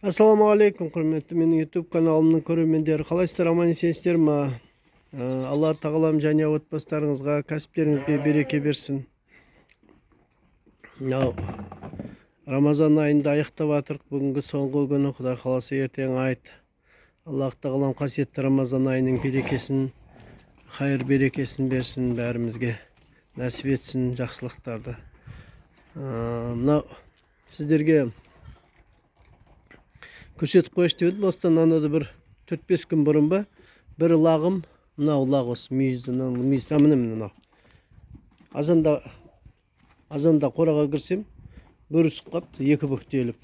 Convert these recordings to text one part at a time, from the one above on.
Ассаламу алейкум, құрметті менің YouTube каналымның көрермендері. Қалайсыздар, аман есенсіздер ма? Алла тағалам және отбасыларыңызға, кәсіптеріңізге береке берсін. Мынау Рамазан айында аяқтап жатырық. Бүгінгі соңғы күні, Құдай қаласа ертең айт. Аллах тағалам қасиетті Рамазан айының берекесін, хайыр берекесін берсін, бәрімізге нәсіп етсін жақсылықтарды. Мынау сіздерге көрсетіп қойшы деп едім. Осыдан анада бір 4-5 күн бұрын ба, бір лағым, мынау лақ осы мүйізді, мынау азанда қораға кірсем, бүрісіп қапты, екі бүктеліп.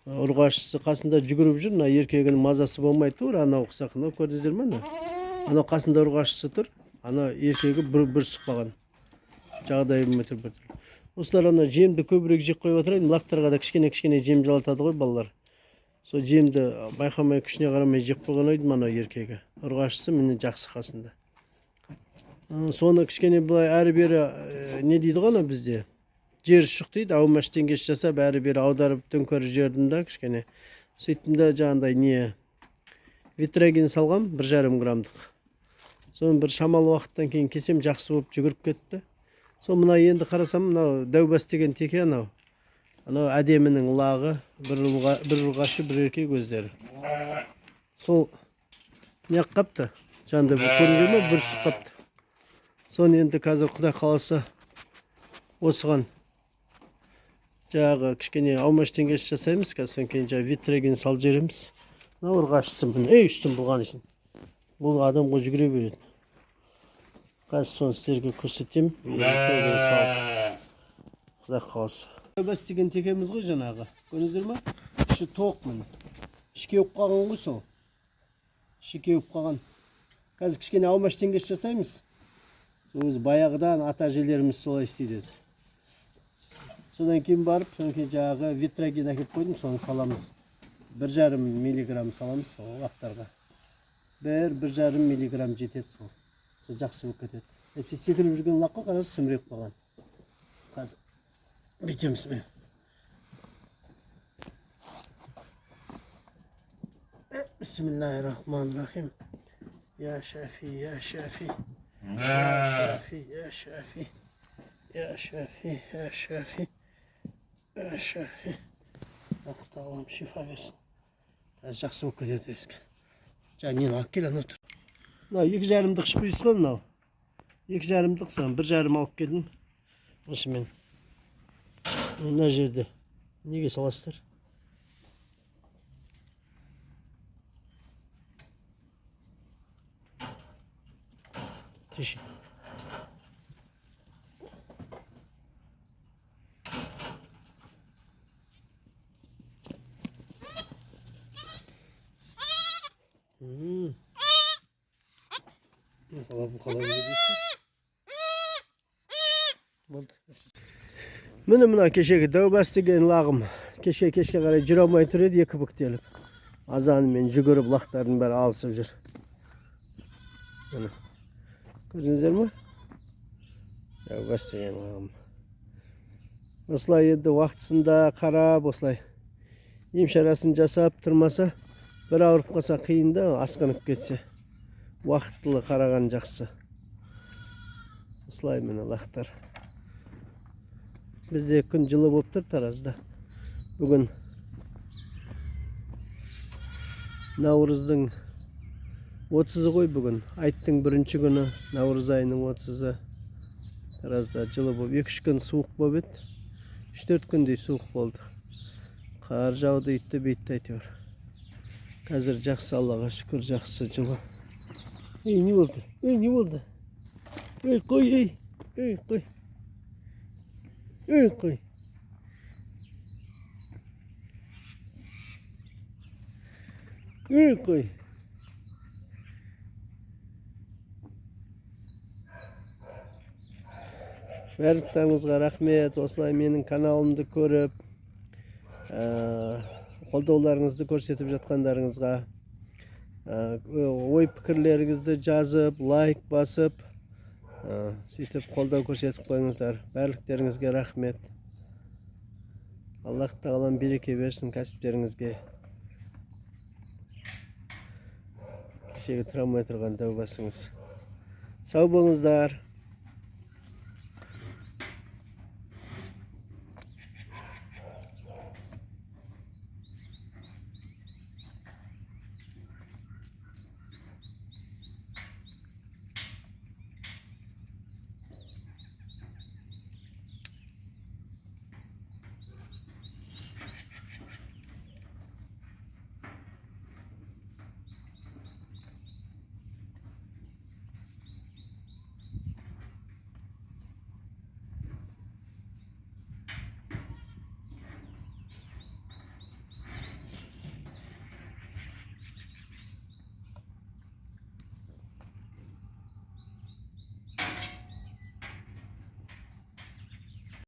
Ұрғашысы қасында жүгіріп жүр, мына еркегінің мазасы болмай тұр, анау ұқсақ, мынау көрдіңіздер ме? Анау қасында ұрғашысы тұр, анау еркегі бүрісіп қалған. Жағдайы болмай тұр. Осылар ана жемді көбірек жеп қойып отырайын, лақтарға да кішкене жем жалатады ғой балалар. Сол жемді байқамай, күшіне қарамай жеп қойған ойдым анау еркегі. Ұрғашысы міне жақсы қасында. Соны кішкене былай әрі-бері не дейді ғой бізде? Жер шық дейді, аумаш теңгеш жасап, әрі-бері аударып төңкеріп жібердім да кішкене. Сөйттім де жаңағыдай не витрагин салғам, 1,5 грамдық. Соны бір шамалы уақыттан кейін кесем, жақсы болып жүгіріп кетті. Сол мына енді қарасам, мынау дәубас деген теке анау. Анау әдемінің лағы, бір ұрғашы, бір еркек өздері. Сол неғып қапты, жанды бір көрінген ме, бүрісіп қапты. Соны енді қазір Құдай қаласа осыған жаңағы кішкене аумаш теңгеш жасаймыз, содан кейін жаңағы витрагин салып жібереміз. Мына ұрғашысы міне, үстін бұлған үшін. Бұл адамға жүгіре береді. Қазір соны сіздерге көрсетемін. Витрагин салып. Құдай қаласа. Дәубас деген текеміз ғой жаңағы. Көрдіңіздер ме? Іші тоқ міне. Іші кеуіп қалған ғой сол. Іші кеуіп қалған. Қазір кішкене аумаш теңгеш жасаймыз. Өзі баяғыдан ата-әжелеріміз солай істейді. Содан кейін барып, содан кейін жаңағы витрагин әкеліп қойдым, соны саламыз. 1,5 миллиграмм саламыз сол лақтарға. 1,5 миллиграмм жетеді сол. Сол жақсы болып кетеді. Әпсе секіріп жүрген лаққа қарасы сүміреп қалған. Қазір бетеміз мен. Бисмиллахир-рахманир-рахим. Я шафи, я шафи. يا شافي يا شافي يا شافي يا شافي يا شافي Allah'ım şifa versin. Жақсы болып кетеді ескі. Жаңа нені алып кел, ана тұр. Мынау 2,5-дық шприц қой мынау. 2,5-дық соны 1,5 алып келдім. Осымен. Мына жерде неге саласыздар? Тише. Мына кешегі дәубас деген лағым. Кешке қарай жүре алмай тұр еді, екі бүктеліп. Азанымен жүгіріп лақтардың бәрі алысып жүр. Көрдіңіздер ме? Дәубас деген лағым. Осылай енді уақытысында қарап, осылай ем шарасын жасап тұрмаса, бір ауырып қалса қиында, асқынып кетсе. Уақыттылы қараған жақсы. Осылай мені лақтар. Бізде күн жылы болып тұр Таразда. Бүгін Наурыздың 30-ы ғой бүгін. Айттың 1-ші күні, Наурыз айының 30-ы. Таразда жылы болып, 2-3 күн суық болып еді. 3-4 күндей суық болды. Қар жауды итті бейтті әйтеуір. Қазір жақсы, Аллаға шүкір, жақсы жылы. Не болды? Не болды? Қой. Қой. Барлықтарыңызға рахмет. Осылай менің каналымды көріп, қолдауларыңызды көрсетіп жатқандарыңызға, ой пікірлеріңізді жазып, лайк басып, сөйтіп қолдау көрсетіп қойыңыздар. Барлықтарыңызға рахмет. Alloh taolam bereke bersin kasipтериңизге. Kechegi turamay turgan tövbasыңыз. Sağ bolыңыздар.